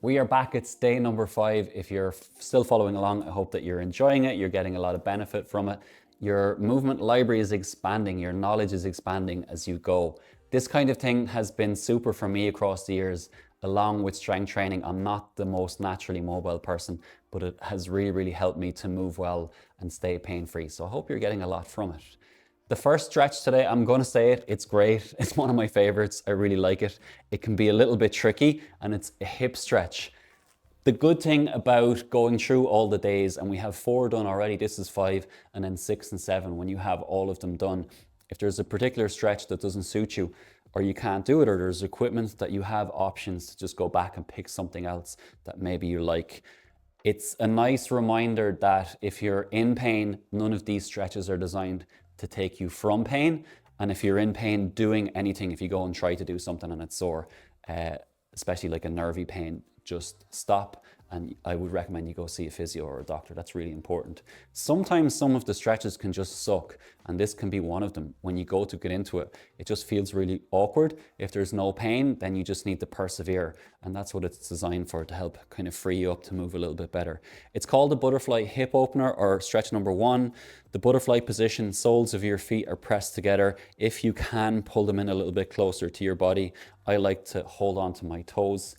We are back. It's day number 5. If you're still following along, I hope that you're enjoying it. You're getting a lot of benefit from it. Your movement library is expanding. Your knowledge is expanding as you go. This kind of thing has been super for me across the years, along with strength training. I'm not the most naturally mobile person, but it has really helped me to move well and stay pain-free. So I hope you're getting a lot from it. The first stretch today, I'm going to say it, it's great. It's one of my favorites. I really like it. It can be a little bit tricky, and it's a hip stretch. The good thing about going through all the days, and we have 4 done already, this is 5, and then 6 and 7, when you have all of them done, if there's a particular stretch that doesn't suit you, or you can't do it, or there's equipment that you have options to just go back and pick something else that maybe you like. It's a nice reminder that if you're in pain, none of these stretches are designed to take you from pain. And if you're in pain doing anything, if you go and try to do something and it's sore, especially like a nervy pain, just stop. And I would recommend you go see a physio or a doctor. That's really important. Sometimes some of the stretches can just suck, and this can be one of them. When you go to get into it, it just feels really awkward. If there's no pain, then you just need to persevere, and that's what it's designed for, to help kind of free you up to move a little bit better. It's called the butterfly hip opener, or stretch number 1. The butterfly position, soles of your feet are pressed together. If you can, pull them in a little bit closer to your body. I like to hold on to my toes.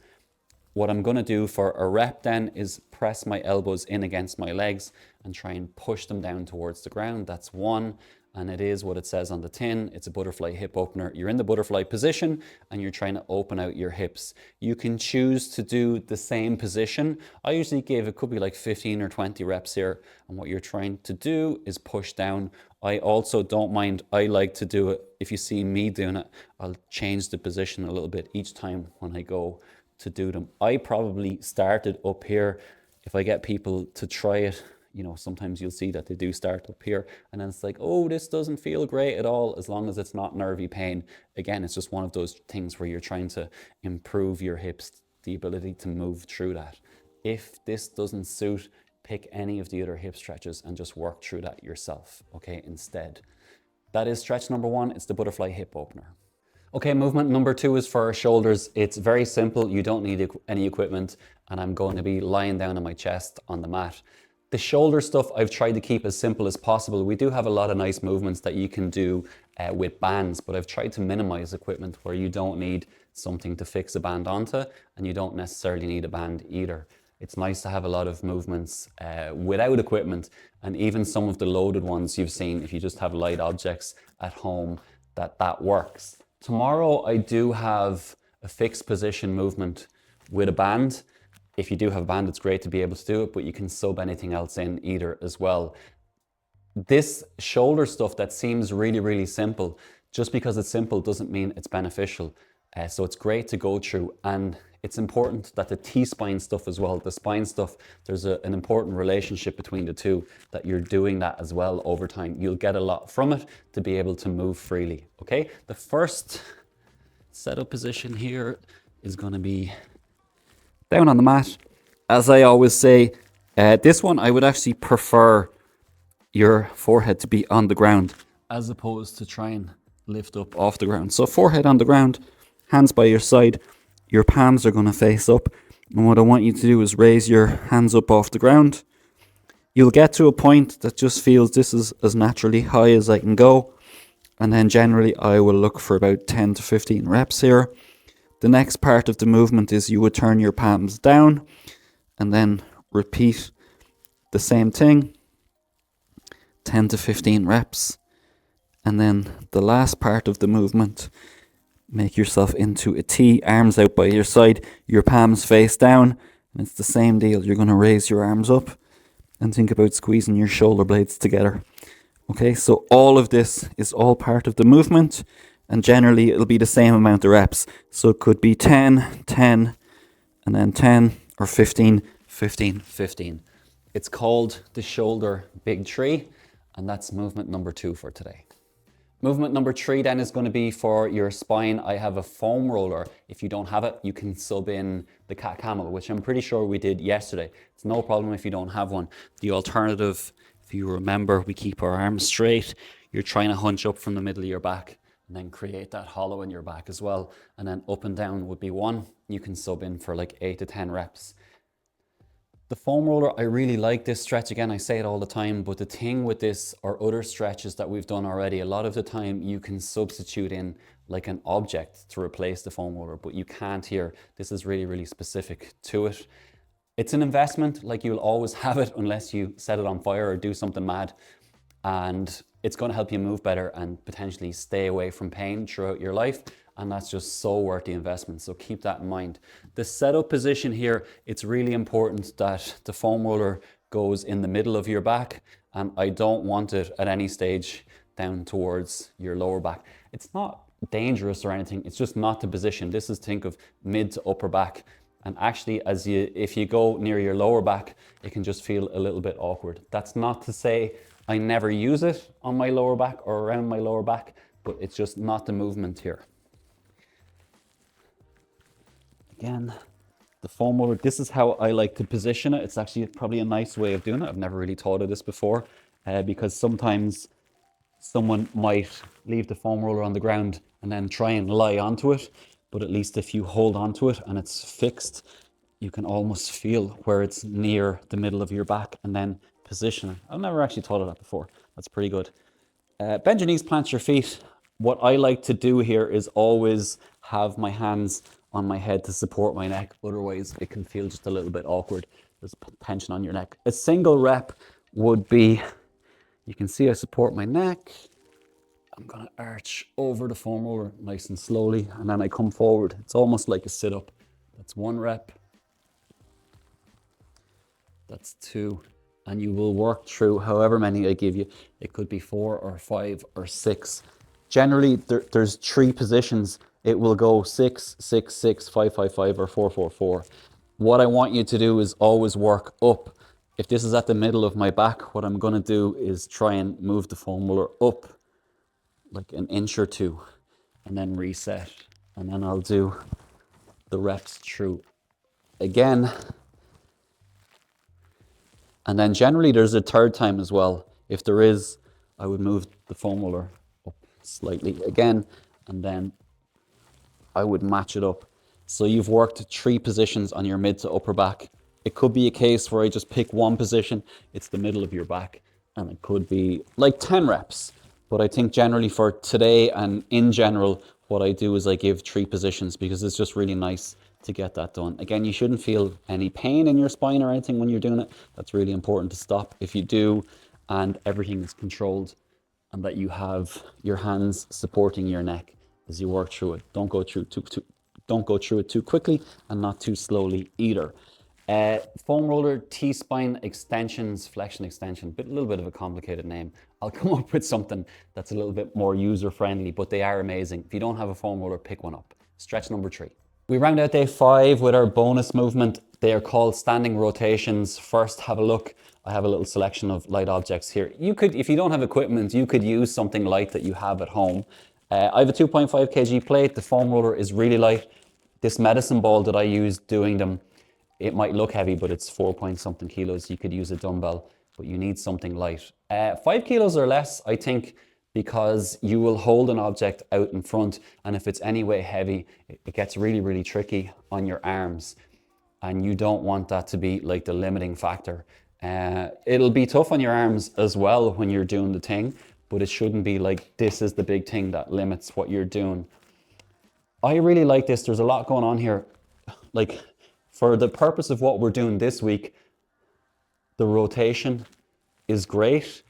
What I'm going to do for a rep then is press my elbows in against my legs and try and push them down towards the ground. That's 1, and it is what it says on the tin. It's a butterfly hip opener. You're in the butterfly position and you're trying to open out your hips. You can choose to do the same position. I usually give, it could be like 15 or 20 reps here, and what you're trying to do is push down. I also don't mind, I like to do it, if you see me doing it, I'll change the position a little bit each time when I go to do them. I probably started up here. If I get people to try it, you know, sometimes you'll see that they do start up here, and then it's like, oh, this doesn't feel great at all, as long as it's not nervy pain. Again, it's just one of those things where you're trying to improve your hips, the ability to move through that. If this doesn't suit, pick any of the other hip stretches and just work through that yourself, okay, instead. That is stretch number 1. It's the butterfly hip opener. Okay, movement number 2 is for our shoulders. It's very simple. You don't need any equipment, and I'm going to be lying down on my chest on the mat. The shoulder stuff I've tried to keep as simple as possible. We do have a lot of nice movements that you can do with bands, but I've tried to minimize equipment where you don't need something to fix a band onto, and you don't necessarily need a band either. It's nice to have a lot of movements without equipment, and even some of the loaded ones you've seen, if you just have light objects at home, that works. Tomorrow I do have a fixed position movement with a band. If you do have a band, it's great to be able to do it, but you can sub anything else in either as well. This shoulder stuff that seems really simple, just because it's simple doesn't mean it's beneficial. So it's great to go through, and it's important that the T-spine stuff as well, the spine stuff, there's an important relationship between the two, that you're doing that as well over time. You'll get a lot from it to be able to move freely, okay? The first setup position here is going to be down on the mat. As I always say, this one I would actually prefer your forehead to be on the ground as opposed to try and lift up off the ground. So forehead on the ground, hands by your side, your palms are going to face up, and what I want you to do is raise your hands up off the ground. You'll get to a point that just feels this is as naturally high as I can go, and then generally I will look for about 10 to 15 reps here. The next part of the movement is you would turn your palms down and then repeat the same thing, 10 to 15 reps. And then the last part of the movement, make yourself into a T, arms out by your side, your palms face down, and it's the same deal. You're going to raise your arms up and think about squeezing your shoulder blades together. Okay, so all of this is all part of the movement, and generally it'll be the same amount of reps. So it could be 10, 10, and then 10, or 15, 15, 15. It's called the shoulder big tree, and that's movement number 2 for today. Movement number 3 then is going to be for your spine. I have a foam roller. If you don't have it, you can sub in the cat camel, which I'm pretty sure we did yesterday. It's no problem if you don't have one. The alternative, if you remember, we keep our arms straight. You're trying to hunch up from the middle of your back and then create that hollow in your back as well. And then up and down would be 1, you can sub in for like 8 to 10 reps. The foam roller, I really like this stretch. Again, I say it all the time, but the thing with this or other stretches that we've done already, a lot of the time you can substitute in like an object to replace the foam roller, but you can't here. This is really, really specific to it. It's an investment, like you'll always have it unless you set it on fire or do something mad. And it's going to help you move better and potentially stay away from pain throughout your life. And that's just so worth the investment. So keep that in mind. The setup position here, it's really important that the foam roller goes in the middle of your back. And I don't want it at any stage down towards your lower back. It's not dangerous or anything. It's just not the position. This is, think of mid to upper back. And actually, if you go near your lower back, it can just feel a little bit awkward. That's not to say I never use it on my lower back or around my lower back, but it's just not the movement here. Again, the foam roller, this is how I like to position it. It's actually probably a nice way of doing it. I've never really thought of this before because sometimes someone might leave the foam roller on the ground and then try and lie onto it. But at least if you hold onto it and it's fixed, you can almost feel where it's near the middle of your back and then position it. I've never actually thought of that before. That's pretty good. Bend your knees, plant your feet. What I like to do here is always have my hands on my head to support my neck. Otherwise, it can feel just a little bit awkward. There's tension on your neck. A single rep would be, you can see I support my neck. I'm gonna arch over the foam roller nice and slowly, and then I come forward. It's almost like a sit-up. That's 1 rep. That's 2. And you will work through however many I give you. It could be 4 or 5 or 6. Generally, there's 3 positions. It will go 6, 6, 6, 5, 5, 5, or 4, 4, 4. What I want you to do is always work up. If this is at the middle of my back, what I'm gonna do is try and move the foam roller up like an inch or 2 and then reset, and then I'll do the reps through again, and then generally there's a third time as well. If there is, I would move the foam roller up slightly again, and then I would match it up. So you've worked 3 positions on your mid to upper back. It could be a case where I just pick one position, it's the middle of your back, and it could be like 10 reps. But I think generally for today and in general, what I do is I give 3 positions because it's just really nice to get that done. Again, you shouldn't feel any pain in your spine or anything when you're doing it. That's really important to stop if you do, and everything is controlled and that you have your hands supporting your neck as you work through it. Don't go through it too quickly and not too slowly either. Foam roller, T-spine extensions, flexion extension, a little bit of a complicated name. I'll come up with something that's a little bit more user-friendly, but they are amazing. If you don't have a foam roller, pick one up. Stretch number 3. We round out day 5 with our bonus movement. They are called standing rotations. First, have a look. I have a little selection of light objects here. You could, if you don't have equipment, you could use something light that you have at home. I have a 2.5 kg plate. The foam roller is really light. This medicine ball that I use doing them, it might look heavy, but it's 4 point something kilos. You could use a dumbbell, but you need something light. 5 kilos or less, I think, because you will hold an object out in front, and if it's anyway heavy, it gets really, really tricky on your arms, and you don't want that to be like the limiting factor. It'll be tough on your arms as well when you're doing the thing, but it shouldn't be like this is the big thing that limits what you're doing. I really like this. There's a lot going on here. Like, for the purpose of what we're doing this week, the rotation is great,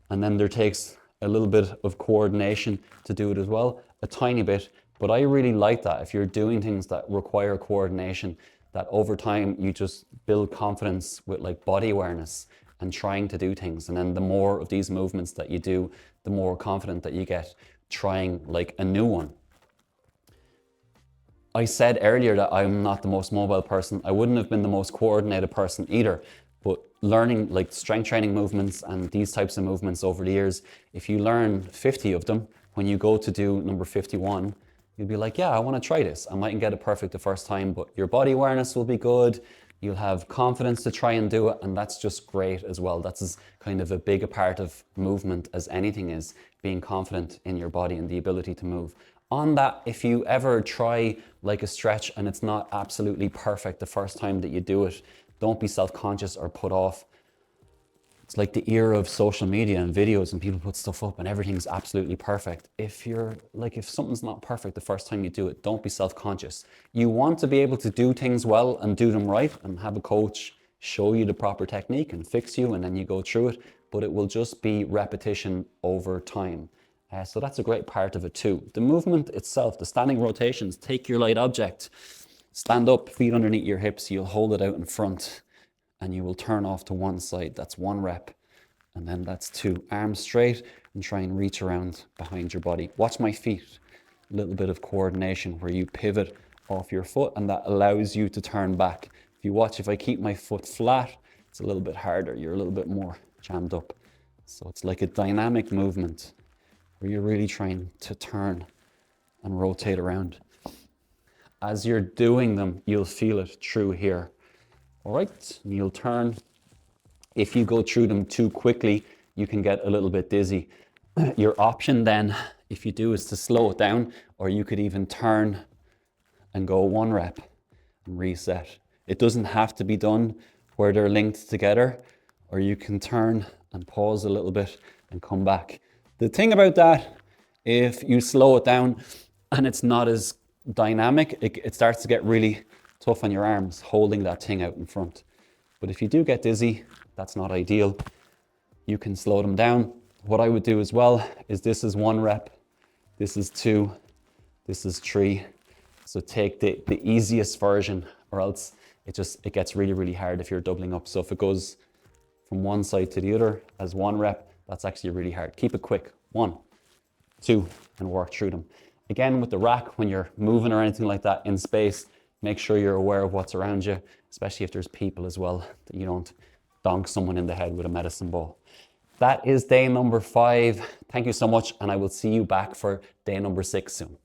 and then there takes a little bit of coordination to do it as well, a tiny bit, but I really like that. If you're doing things that require coordination, that over time you just build confidence with like body awareness and trying to do things, and then the more of these movements that you do, the more confident that you get trying like a new one. I said earlier that I'm not the most mobile person. I wouldn't have been the most coordinated person either, but learning like strength training movements and these types of movements over the years, if you learn 50 of them, when you go to do number 51, you'll be like, yeah, I want to try this. I mightn't get it perfect the first time, but your body awareness will be good. You'll have confidence to try and do it, and that's just great as well. That's as kind of a big a part of movement as anything is, being confident in your body and the ability to move. On that, if you ever try like a stretch and it's not absolutely perfect the first time that you do it, don't be self-conscious or put off. It's like the era of social media and videos and people put stuff up and everything's absolutely perfect. If something's not perfect the first time you do it, don't be self-conscious. You want to be able to do things well and do them right and have a coach show you the proper technique and fix you and then you go through it, but it will just be repetition over time. So that's a great part of it too. The movement itself, the standing rotations, take your light object, stand up, feet underneath your hips, you'll hold it out in front and you will turn off to one side. That's 1 rep. And then that's 2. Arms straight and try and reach around behind your body. Watch my feet. A little bit of coordination where you pivot off your foot and that allows you to turn back. If you watch, if I keep my foot flat, it's a little bit harder. You're a little bit more jammed up. So it's like a dynamic movement where you're really trying to turn and rotate around. As you're doing them, you'll feel it through here. All right, you'll turn. If you go through them too quickly, you can get a little bit dizzy. Your option then, if you do, is to slow it down, or you could even turn and go 1 rep and reset. It doesn't have to be done where they're linked together, or you can turn and pause a little bit and come back. The thing about that, if you slow it down and it's not as dynamic, it starts to get really tough on your arms, holding that thing out in front. But if you do get dizzy, that's not ideal. You can slow them down. What I would do as well is this is 1 rep, this is 2, this is 3. So take the easiest version, or else it gets really, really hard if you're doubling up. So if it goes from one side to the other as 1 rep, that's actually really hard. Keep it quick. 1, 2, and work through them. Again, with the rack, when you're moving or anything like that in space, make sure you're aware of what's around you, especially if there's people as well, that you don't donk someone in the head with a medicine ball. That is day number 5. Thank you so much, and I will see you back for day number 6 soon.